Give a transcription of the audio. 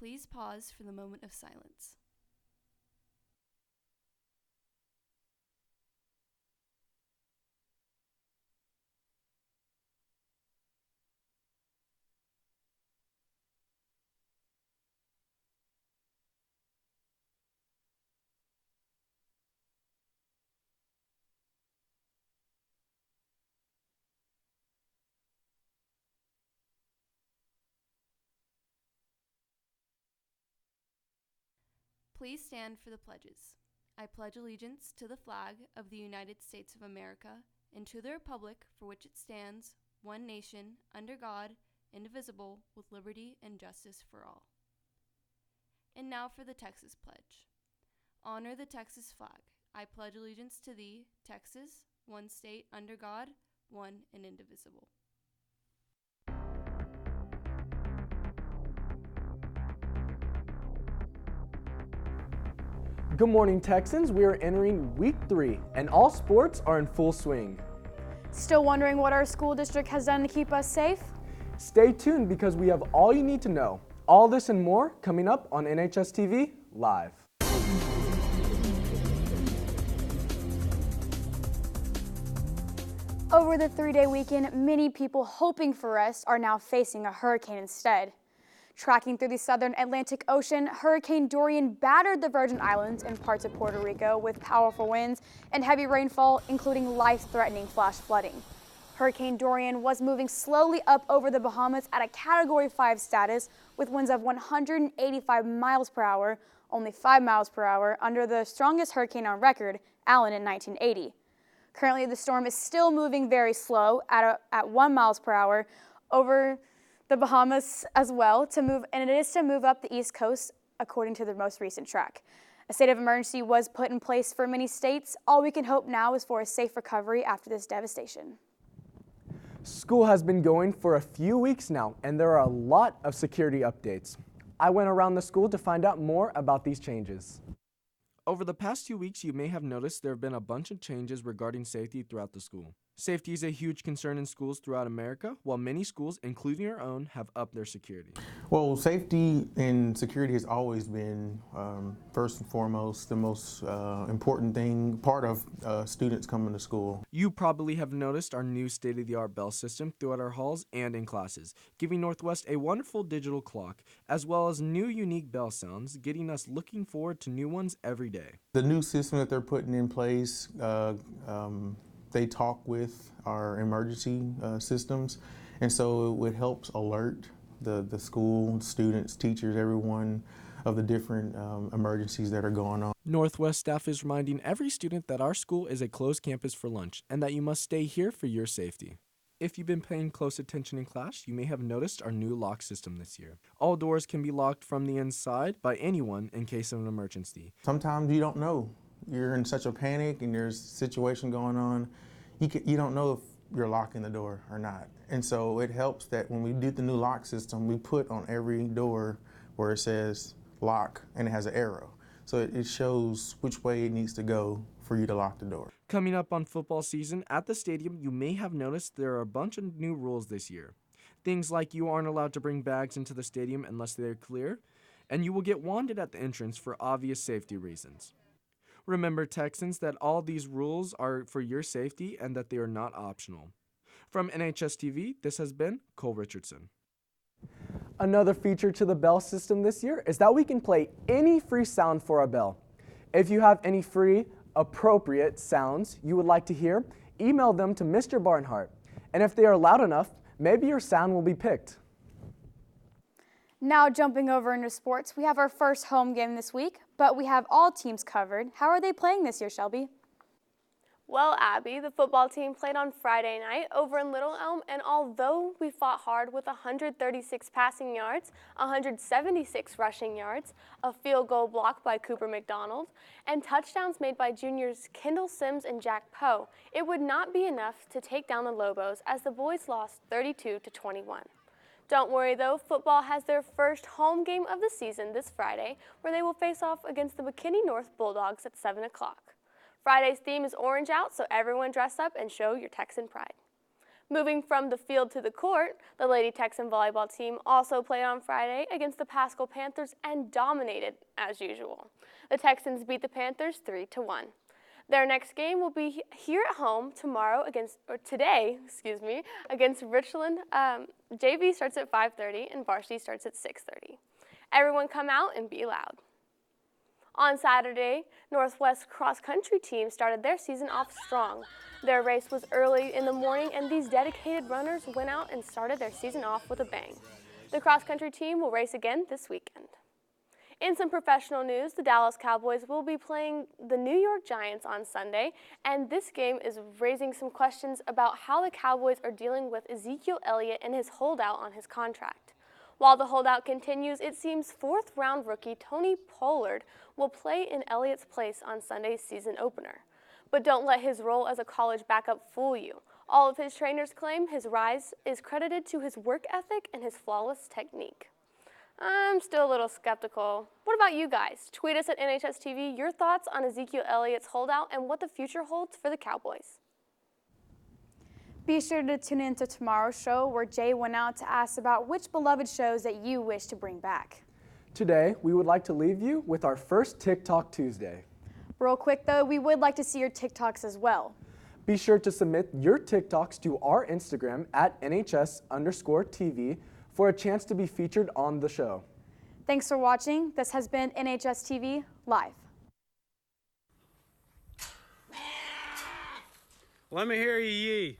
Please pause for the moment of silence. Please stand for the pledges. I pledge allegiance to the flag of the United States of America and to the republic for which it stands, one nation, under God, indivisible, with liberty and justice for all. And now for the Texas Pledge. Honor the Texas flag. I pledge allegiance to thee, Texas, one state under God, one and indivisible. Good morning, Texans. We are entering week 3, and all sports are in full swing. Still wondering what our school district has done to keep us safe? Stay tuned because we have all you need to know. All this and more coming up on NHSTV Live. Over the 3-day weekend, many people hoping for rest are now facing a hurricane instead. Tracking through the southern Atlantic Ocean, Hurricane Durian battered the Virgin Islands and parts of Puerto Rico with powerful winds and heavy rainfall, including life-threatening flash flooding. Hurricane Durian was moving slowly up over the Bahamas at a Category 5 status with winds of 185 miles per hour, only 5 miles per hour under the strongest hurricane on record, Allen in 1980. Currently, the storm is still moving very slow at 1 miles per hour over the Bahamas as well, and it is to move up the East Coast according to the most recent track. A state of emergency was put in place for many states. All we can hope now is for a safe recovery after this devastation. School has been going for a few weeks now, and there are a lot of security updates. I went around the school to find out more about these changes. Over the past 2 weeks, you may have noticed there have been a bunch of changes regarding safety throughout the school. Safety is a huge concern in schools throughout America, while many schools, including our own, have upped their security. Well, safety and security has always been, first and foremost, the most important part of students coming to school. You probably have noticed our new state-of-the-art bell system throughout our halls and in classes, giving Northwest a wonderful digital clock, as well as new unique bell sounds, getting us looking forward to new ones every day. The new system that they're putting in place, they talk with our emergency systems, and so it helps alert the school, students, teachers, everyone of the different emergencies that are going on. Northwest staff is reminding every student that our school is a closed campus for lunch and that you must stay here for your safety. If you've been paying close attention in class, you may have noticed our new lock system this year. All doors can be locked from the inside by anyone in case of an emergency. Sometimes you don't know. You're in such a panic and there's a situation going on, you don't know if you're locking the door or not. And so it helps that when we did the new lock system, we put on every door where it says lock and it has an arrow. So it shows which way it needs to go for you to lock the door. Coming up on football season, at the stadium, you may have noticed there are a bunch of new rules this year. Things like you aren't allowed to bring bags into the stadium unless they're clear, and you will get wanded at the entrance for obvious safety reasons. Remember, Texans, that all these rules are for your safety and that they are not optional. From NHSTV, this has been Cole Richardson. Another feature to the bell system this year is that we can play any free sound for a bell. If you have any free, appropriate sounds you would like to hear, email them to Mr. Barnhart. And if they are loud enough, maybe your sound will be picked. Now jumping over into sports, we have our first home game this week, but we have all teams covered. How are they playing this year, Shelby? Well, Abby, the football team played on Friday night over in Little Elm, and although we fought hard with 136 passing yards, 176 rushing yards, a field goal blocked by Cooper McDonald, and touchdowns made by juniors Kendall Sims and Jack Poe, it would not be enough to take down the Lobos as the boys lost 32-21. Don't worry though, football has their first home game of the season this Friday, where they will face off against the McKinney North Bulldogs at 7 o'clock. Friday's theme is orange out, so everyone dress up and show your Texan pride. Moving from the field to the court, the Lady Texan volleyball team also played on Friday against the Pascal Panthers and dominated as usual. The Texans beat the Panthers 3-1. Their next game will be here at home today against Richland. JV starts at 5:30 and varsity starts at 6:30. Everyone come out and be loud. On Saturday, Northwest cross country team started their season off strong. Their race was early in the morning and these dedicated runners went out and started their season off with a bang. The cross country team will race again this weekend. In some professional news, the Dallas Cowboys will be playing the New York Giants on Sunday, and this game is raising some questions about how the Cowboys are dealing with Ezekiel Elliott and his holdout on his contract. While the holdout continues, it seems fourth-round rookie Tony Pollard will play in Elliott's place on Sunday's season opener. But don't let his role as a college backup fool you. All of his trainers claim his rise is credited to his work ethic and his flawless technique. I'm still a little skeptical. What about you guys? Tweet us at NHSTV your thoughts on Ezekiel Elliott's holdout and what the future holds for the Cowboys. Be sure to tune in to tomorrow's show where Jay went out to ask about which beloved shows that you wish to bring back. Today, we would like to leave you with our first TikTok Tuesday. Real quick though, we would like to see your TikToks as well. Be sure to submit your TikToks to our Instagram at NHS_TV for a chance to be featured on the show. Thanks for watching. This has been NHSTV Live. Let me hear you yee.